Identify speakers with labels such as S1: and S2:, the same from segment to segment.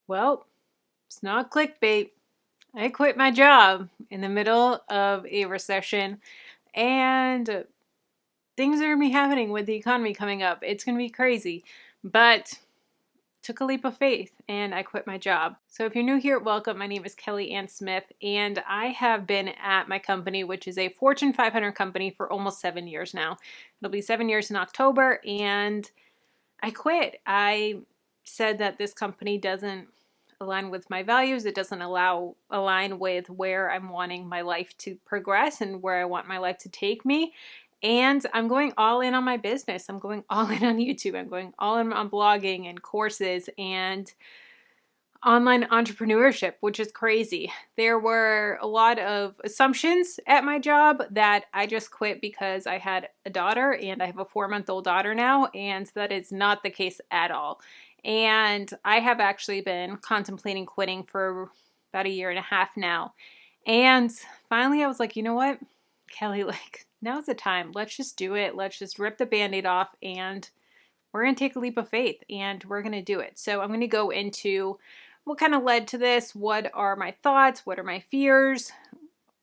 S1: Well, it's not clickbait. I quit my job in the middle of a recession, and things are going to be happening with the economy coming up. It's going to be crazy, but took a leap of faith and I quit my job. So if you're new here, welcome. My name is Kelly Ann Smith, and I have been at my company, which is a Fortune 500 company, for almost 7 years now. It'll be 7 years in October, and I quit. I said that this company doesn't align with my values. It doesn't align with where I'm wanting my life to progress and where I want my life to take me. And I'm going all in on my business. I'm going all in on YouTube. I'm going all in on blogging and courses and online entrepreneurship, which is crazy. There were a lot of assumptions at my job that I just quit because I had a daughter, and I have a 4-month-old daughter now, and that is not the case at all. And I have actually been contemplating quitting for about 1.5 years now. And finally I was like, you know what, Kelly, now's the time. Let's just do it. Let's just rip the Band-Aid off, and we're going to take a leap of faith, and we're going to do it. So I'm going to go into what kind of led to this, what are my thoughts, what are my fears.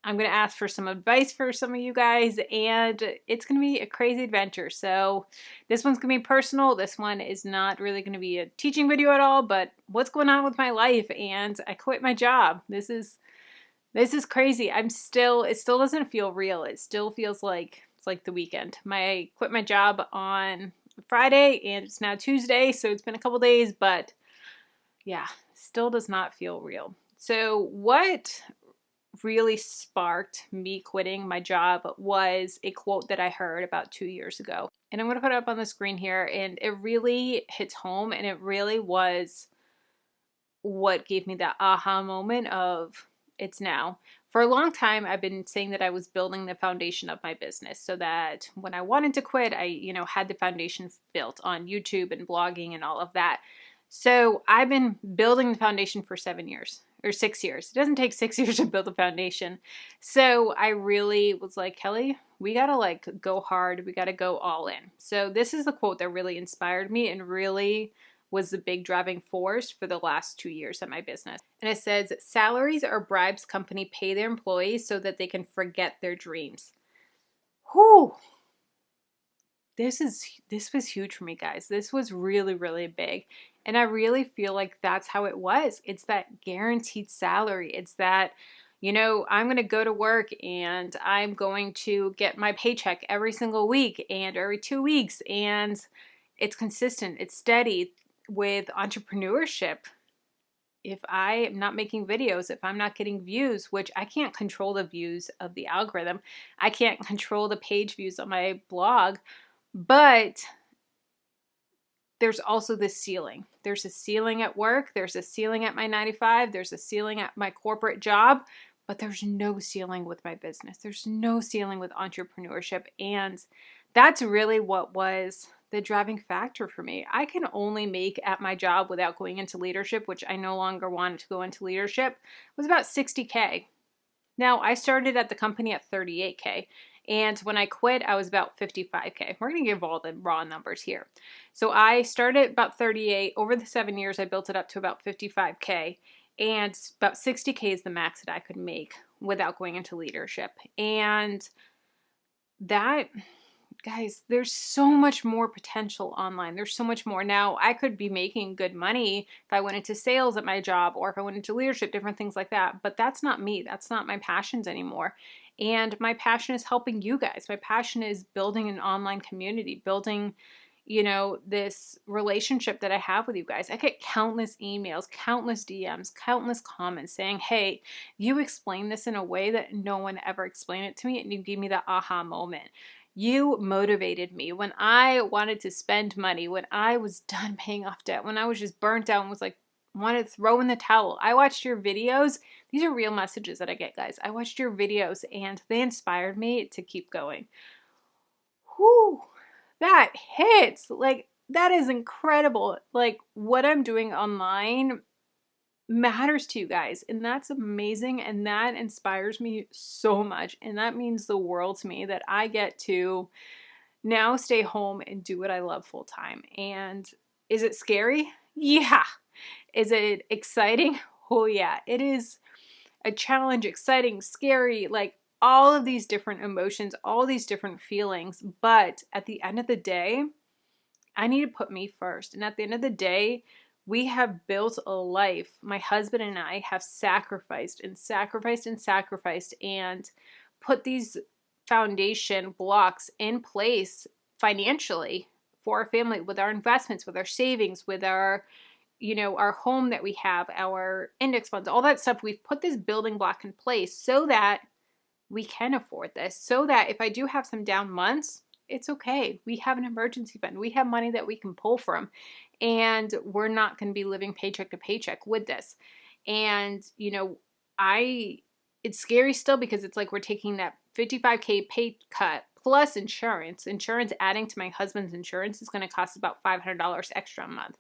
S1: I'm going to ask for some advice for some of you guys, and it's going to be a crazy adventure. So this one's going to be personal. This one is not really going to be a teaching video at all, but what's going on with my life, and I quit my job. This is crazy. It still doesn't feel real. It still feels like it's like the weekend. I quit my job on Friday, and it's now Tuesday, so it's been a couple days, but yeah, still does not feel real. So what really sparked me quitting my job was a quote that I heard about 2 years ago. And I'm going to put it up on the screen here, and it really hits home, and it really was what gave me that aha moment of it's now. For a long time, I've been saying that I was building the foundation of my business so that when I wanted to quit, I, had the foundation built on YouTube and blogging and all of that. So I've been building the foundation for 7 years or 6 years. It doesn't take 6 years to build a foundation. So I really was like, Kelly, we got to go hard. We got to go all in. So this is the quote that really inspired me and really was the big driving force for the last 2 years of my business. And it says, salaries are bribes company pay their employees so that they can forget their dreams. Whew. This was huge for me, guys. This was really, really big. And I really feel like that's how it was. It's that guaranteed salary. It's that, I'm going to go to work and I'm going to get my paycheck every single week and every 2 weeks. And it's consistent. It's steady. With entrepreneurship, if I am not making videos, if I'm not getting views, which I can't control the views of the algorithm, I can't control the page views on my blog, but there's also this ceiling. There's a ceiling at work, there's a ceiling at my 9 to 5, there's a ceiling at my corporate job, but there's no ceiling with my business. There's no ceiling with entrepreneurship, and that's really what was the driving factor for me. I can only make at my job without going into leadership, which I no longer wanted to go into leadership, was about $60K. Now, I started at the company at $38K, and when I quit, I was about $55K. We're going to give all the raw numbers here. So I started at about 38. Over the 7 years, I built it up to about $55K, and about $60K is the max that I could make without going into leadership. And that, guys, there's so much more potential online. There's so much more. Now, I could be making good money if I went into sales at my job or if I went into leadership, different things like that. But that's not me. That's not my passions anymore. And my passion is helping you guys. My passion is building an online community, building, this relationship that I have with you guys. I get countless emails, countless DMs, countless comments saying, hey, you explained this in a way that no one ever explained it to me, and you gave me that aha moment. You motivated me when I wanted to spend money, when I was done paying off debt, when I was just burnt out and was like, wanted to throw in the towel. I watched your videos. These are real messages that I get, guys. I watched your videos and they inspired me to keep going. Whew, that hits. That is incredible. What I'm doing online matters to you guys, and that's amazing, and that inspires me so much, and that means the world to me that I get to now stay home and do what I love full time. And is it scary? Yeah. Is it exciting? Oh yeah, it is a challenge, exciting, scary, like all of these different emotions, all these different feelings. But at the end of the day, I need to put me first. And at the end of the day, we have built a life. My husband and I have sacrificed and sacrificed and sacrificed and put these foundation blocks in place financially for our family, with our investments, with our savings, with our, our home that we have, our index funds, all that stuff. We've put this building block in place so that we can afford this, so that if I do have some down months, it's okay. We have an emergency fund. We have money that we can pull from, and we're not going to be living paycheck to paycheck with this. And, it's scary still, because it's like we're taking that 55K pay cut plus insurance. Insurance, adding to my husband's insurance, is going to cost about $500 extra a month.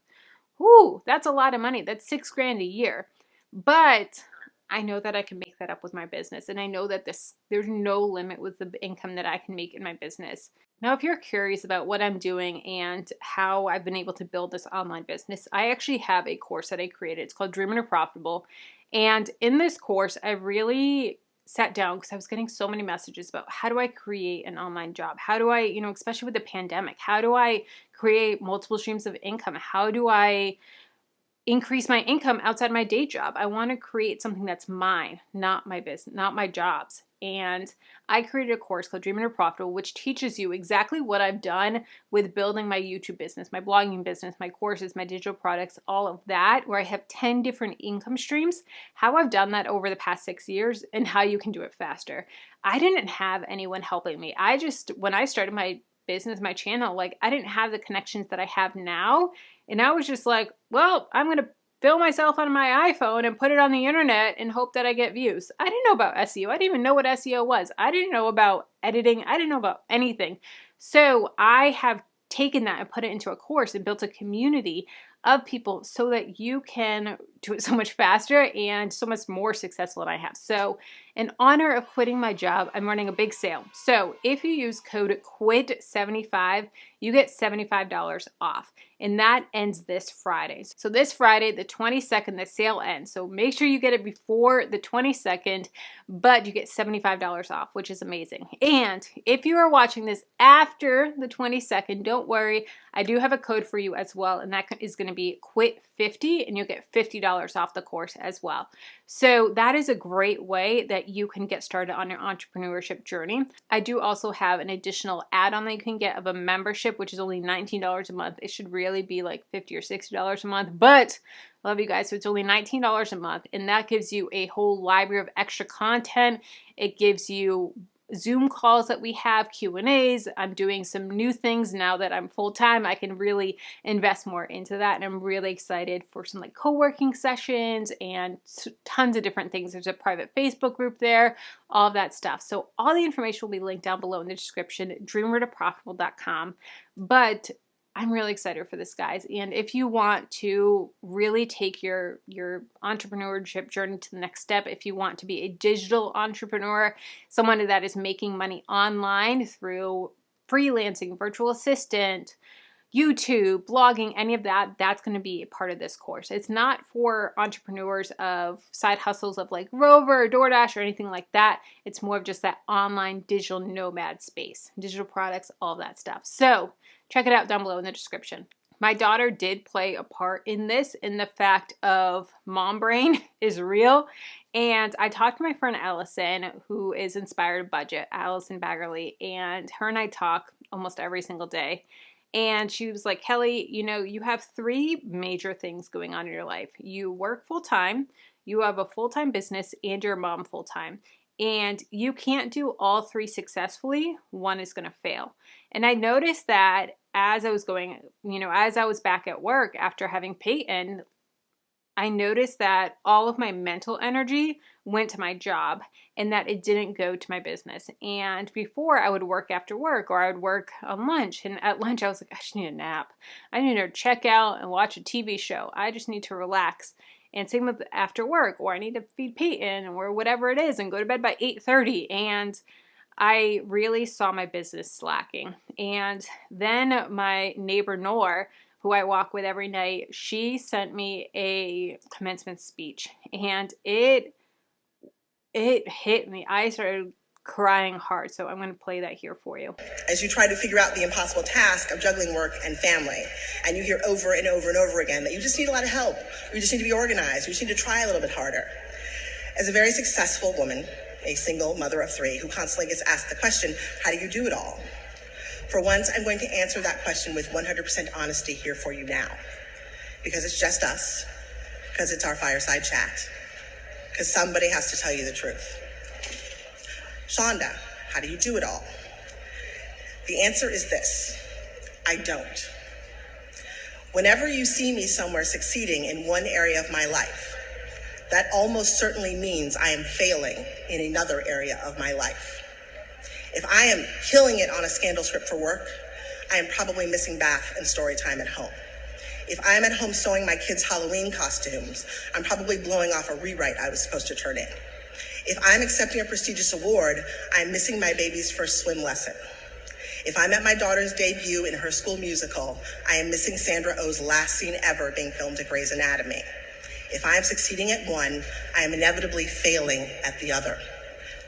S1: Whoo, that's a lot of money. That's $6,000 a year. But I know that I can make that up with my business. And I know that there's no limit with the income that I can make in my business. Now, if you're curious about what I'm doing and how I've been able to build this online business, I actually have a course that I created. It's called Dreamer to Profitable. And in this course, I really sat down, because I was getting so many messages about how do I create an online job? How do I, especially with the pandemic, how do I create multiple streams of income? How do I increase my income outside my day job? I want to create something that's mine, not my business, not my job's. And I created a course called Dreamer to Profitable, which teaches you exactly what I've done with building my YouTube business, my blogging business, my courses, my digital products, all of that, where I have 10 different income streams, how I've done that over the past 6 years, and how you can do it faster. I didn't have anyone helping me. When I started my business, my channel, like, I didn't have the connections that I have now. And I was just like, well, I'm going to film myself on my iPhone and put it on the internet and hope that I get views. I didn't know about SEO. I didn't even know what SEO was. I didn't know about editing. I didn't know about anything. So I have taken that and put it into a course and built a community of people so that you can do it so much faster and so much more successful than I have. So in honor of quitting my job, I'm running a big sale. So if you use code QUIT75, you get $75 off. And that ends this Friday. So this Friday, the 22nd, the sale ends. So make sure you get it before the 22nd, but you get $75 off, which is amazing. And if you are watching this after the 22nd, don't worry, I do have a code for you as well. And that is going to be QUIT50, and you'll get $50 off the course as well. So that is a great way that you can get started on your entrepreneurship journey. I do also have an additional add-on that you can get of a membership, which is only $19 a month. It should really be like $50 or $60 a month, but I love you guys. So it's only $19 a month, and that gives you a whole library of extra content. It gives you Zoom calls that we have, Q&As. I'm doing some new things now that I'm full-time. I can really invest more into that, and I'm really excited for some like co-working sessions and tons of different things. There's a private Facebook group there, all of that stuff. So all the information will be linked down below in the description, dreamertoprofitable.com. But I'm really excited for this, guys. And if you want to really take your entrepreneurship journey to the next step, if you want to be a digital entrepreneur, someone that is making money online through freelancing, virtual assistant, YouTube, blogging, any of that, that's going to be a part of this course. It's not for entrepreneurs of side hustles of like Rover or DoorDash or anything like that. It's more of just that online digital nomad space, digital products, all that stuff. So check it out down below in the description. My daughter did play a part in this, in the fact of mom brain is real. And I talked to my friend Allison, who is Inspired Budget, Allison Baggerly, and her and I talk almost every single day. And she was like, Kelly, you have 3 major things going on in your life. You work full-time, you have a full-time business, and you're a mom full-time. And you can't do all 3 successfully. One is going to fail. And I noticed that as I was as I was back at work after having Peyton, I noticed that all of my mental energy went to my job and that it didn't go to my business. And before, I would work after work, or I would work on lunch. And at lunch, I was like, I just need a nap. I need to check out and watch a TV show. I just need to relax. And same with after work, or I need to feed Peyton, or whatever it is, and go to bed by 8:30. And I really saw my business slacking. And then my neighbor Noor who I walk with every night, she sent me a commencement speech, and it hit me. I started crying hard, so I'm going to play that here for you.
S2: As you try to figure out the impossible task of juggling work and family, and you hear over and over and over again that you just need a lot of help, or you just need to be organized, or you just need to try a little bit harder. As a very successful woman, a single mother of 3 who constantly gets asked the question, how do you do it all? For once, I'm going to answer that question with 100% honesty here for you now. Because it's just us. Because it's our fireside chat. Because somebody has to tell you the truth. Shonda, how do you do it all? The answer is this: I don't. Whenever you see me somewhere succeeding in one area of my life, that almost certainly means I am failing in another area of my life. If I am killing it on a scandal script for work, I am probably missing bath and story time at home. If I'm at home sewing my kids' Halloween costumes, I'm probably blowing off a rewrite I was supposed to turn in. If I'm accepting a prestigious award, I'm missing my baby's first swim lesson. If I'm at my daughter's debut in her school musical, I am missing Sandra Oh's last scene ever being filmed at Grey's Anatomy. If I am succeeding at one, I am inevitably failing at the other.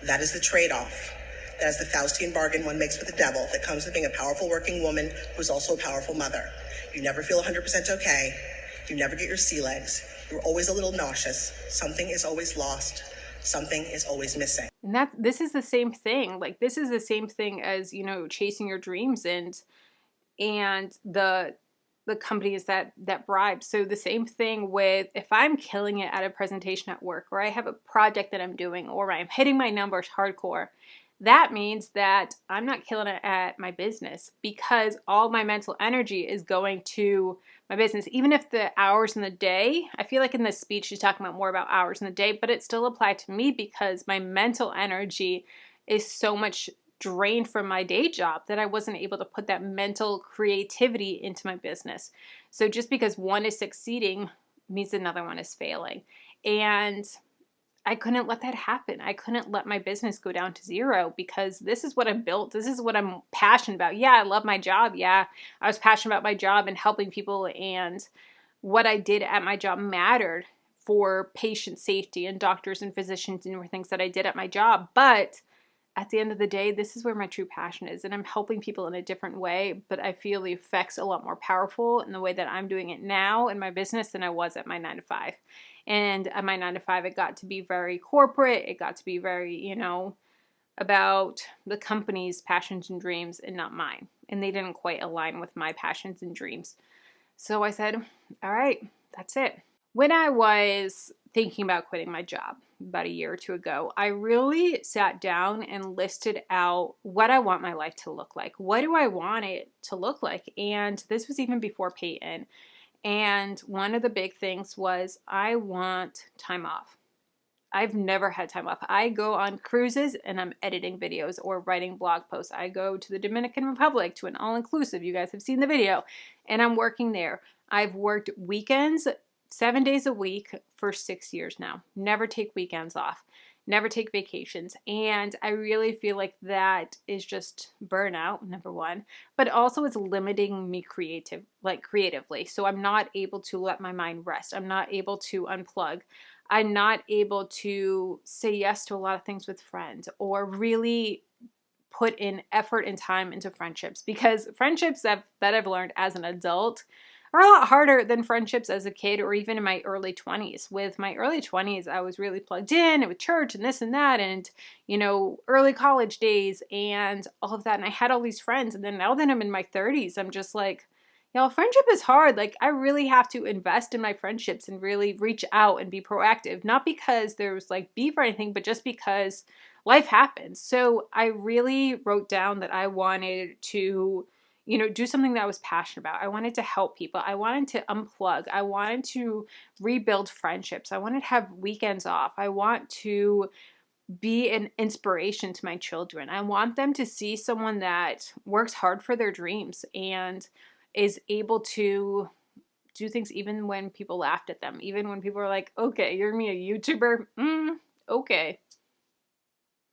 S2: That is the trade-off. That is the Faustian bargain one makes with the devil that comes with being a powerful working woman who's also a powerful mother. You never feel 100% okay. You never get your sea legs. You're always a little nauseous. Something is always lost. Something is always missing.
S1: And this is the same thing. Like, this is the same thing as, you know, chasing your dreams and the companies that bribe. So the same thing with, if I'm killing it at a presentation at work, or I have a project that I'm doing, or I'm hitting my numbers hardcore, that means that I'm not killing it at my business, because all my mental energy is going to my business. Even if the hours in the day, I feel like in this speech she's talking about more about hours in the day, but it still applied to me because my mental energy is so much drained from my day job that I wasn't able to put that mental creativity into my business. So just because one is succeeding means another one is failing. And I couldn't let that happen. I couldn't let my business go down to zero, because this is what I built. This is what I'm passionate about. Yeah, I love my job. Yeah, I was passionate about my job and helping people, and what I did at my job mattered for patient safety and doctors and physicians and things that I did at my job. But at the end of the day, this is where my true passion is, and I'm helping people in a different way, but I feel the effects a lot more powerful in the way that I'm doing it now in my business than I was at my 9-to-5. And at my 9-to-5, it got to be very corporate. It got to be very, you know, about the company's passions and dreams and not mine. And they didn't quite align with my passions and dreams. So I said, all right, that's it. When I was thinking about quitting my job about a year or two ago, I really sat down and listed out what I want my life to look like. What do I want it to look like? And this was even before Peyton. And one of the big things was, I want time off. I've never had time off. I go on cruises and I'm editing videos or writing blog posts. I go to the Dominican Republic to an all-inclusive. You guys have seen the video. And I'm working there. I've worked weekends 7 days a week for 6 years now. Never take weekends off. Never take vacations. And I really feel like that is just burnout, number one, but also it's limiting me creatively. So I'm not able to let my mind rest. I'm not able to unplug. I'm not able to say yes to a lot of things with friends, or really put in effort and time into friendships, because friendships that I've learned as an adult are a lot harder than friendships as a kid or even in my early 20s. With my early 20s, I was really plugged in with church and this and that, and, you know, early college days and all of that. And I had all these friends. And then now that I'm in my 30s, I'm just like, y'all, friendship is hard. Like, I really have to invest in my friendships and really reach out and be proactive. Not because there's like beef or anything, but just because life happens. So I really wrote down that I wanted to, you know, do something that I was passionate about. I wanted to help people. I wanted to unplug. I wanted to rebuild friendships. I wanted to have weekends off. I want to be an inspiration to my children. I want them to see someone that works hard for their dreams and is able to do things even when people laughed at them. Even when people are like, okay, you're me a YouTuber? Okay.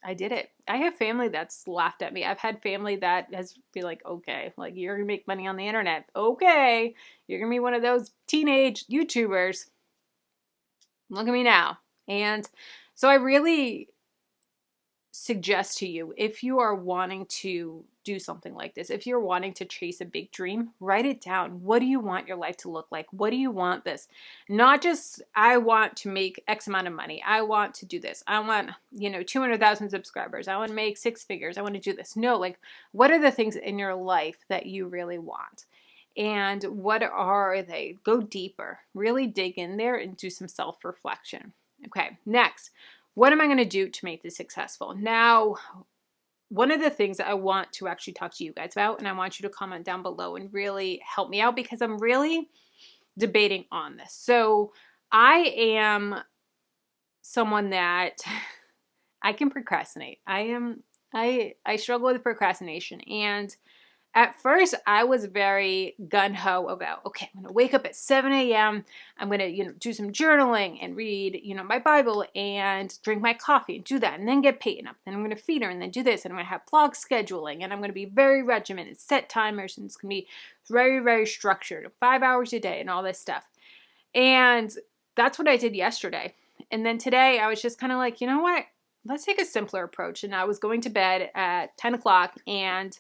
S1: I did it. I have family that's laughed at me. I've had family that has been like, okay, like you're gonna make money on the internet. Okay, you're gonna be one of those teenage YouTubers. Look at me now. And so I really suggest to you, if you are wanting to do something like this, if you're wanting to chase a big dream, write it down. What do you want your life to look like? What do you want this? Not just, I want to make X amount of money. I want to do this. I want, 200,000 subscribers. I want to make six figures. I want to do this. No, like, what are the things in your life that you really want? And what are they? Go deeper. Really dig in there and do some self-reflection. Okay, next. What am I going to do to make this successful? Now, one of the things that I want to actually talk to you guys about, and I want you to comment down below and really help me out because I'm really debating on this. So I am someone that I can procrastinate. I struggle with procrastination, and at first, I was very gung-ho about, okay, I'm going to wake up at 7 a.m. I'm going to, do some journaling and read, my Bible and drink my coffee and do that and then get Peyton up. Then I'm going to feed her and then do this. And I'm going to have blog scheduling and I'm going to be very regimented, set timers, and it's going to be very, very structured, 5 hours a day and all this stuff. And that's what I did yesterday. And then today I was just kind of like, you know what? Let's take a simpler approach. And I was going to bed at 10 o'clock and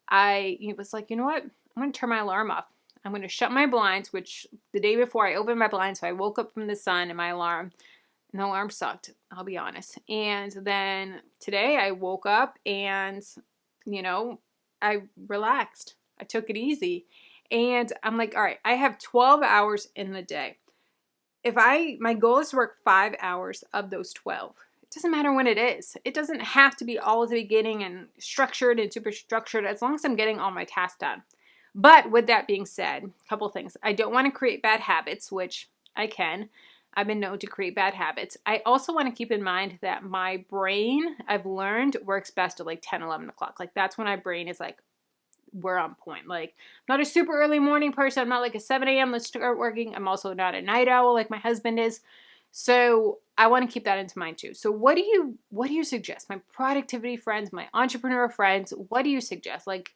S1: I was like, you know what? I'm going to turn my alarm off. I'm going to shut my blinds, which the day before I opened my blinds, so I woke up from the sun and my alarm, and the alarm sucked, I'll be honest. And then today I woke up and, I relaxed. I took it easy. And I'm like, all right, I have 12 hours in the day. My goal is to work 5 hours of those 12. Doesn't matter when it is. It doesn't have to be all at the beginning and structured and super structured as long as I'm getting all my tasks done. But with that being said, a couple things. I don't want to create bad habits, which I can. I've been known to create bad habits. I also want to keep in mind that my brain, I've learned, works best at like 10, 11 o'clock. Like that's when my brain is like, we're on point. Like I'm not a super early morning person. I'm not like a 7 a.m. let's start working. I'm also not a night owl like my husband is. So I want to keep that into mind too. So what do you suggest? My productivity friends, my entrepreneur friends, what do you suggest? Like,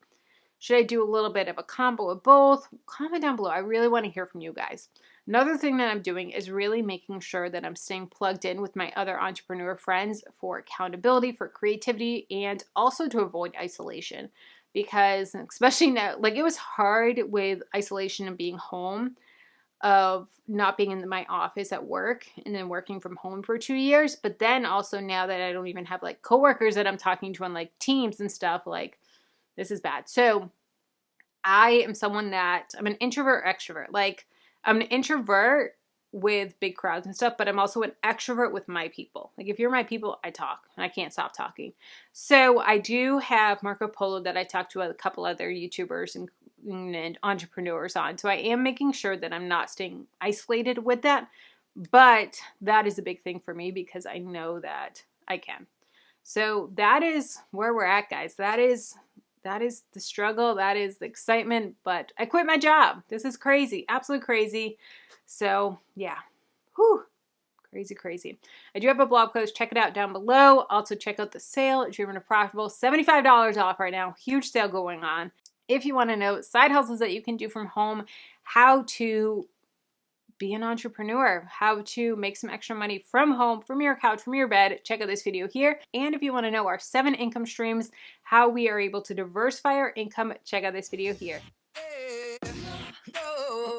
S1: should I do a little bit of a combo of both? Comment down below. I really want to hear from you guys. Another thing that I'm doing is really making sure that I'm staying plugged in with my other entrepreneur friends for accountability, for creativity, and also to avoid isolation. Because especially now, like it was hard with isolation and being home, of not being in my office at work and then working from home for 2 years. But then also now that I don't even have like coworkers that I'm talking to on like Teams and stuff, like this is bad. So I am someone that I'm an introvert extrovert. Like I'm an introvert with big crowds and stuff, but I'm also an extrovert with my people. Like if you're my people, I talk and I can't stop talking. So I do have Marco Polo that I talk to a couple other YouTubers and entrepreneurs on. So I am making sure that I'm not staying isolated with that. But that is a big thing for me because I know that I can. So that is where we're at, guys. That is the struggle. That is the excitement. But I quit my job. This is crazy. Absolutely crazy. So yeah. Whew. Crazy, crazy. I do have a blog post. Check it out down below. Also check out the sale at Driven to Profitable. $75 off right now. Huge sale going on. If you want to know side hustles that you can do from home, how to be an entrepreneur, how to make some extra money from home, from your couch, from your bed, check out this video here. And if you want to know our 7 income streams, how we are able to diversify our income, check out this video here. No.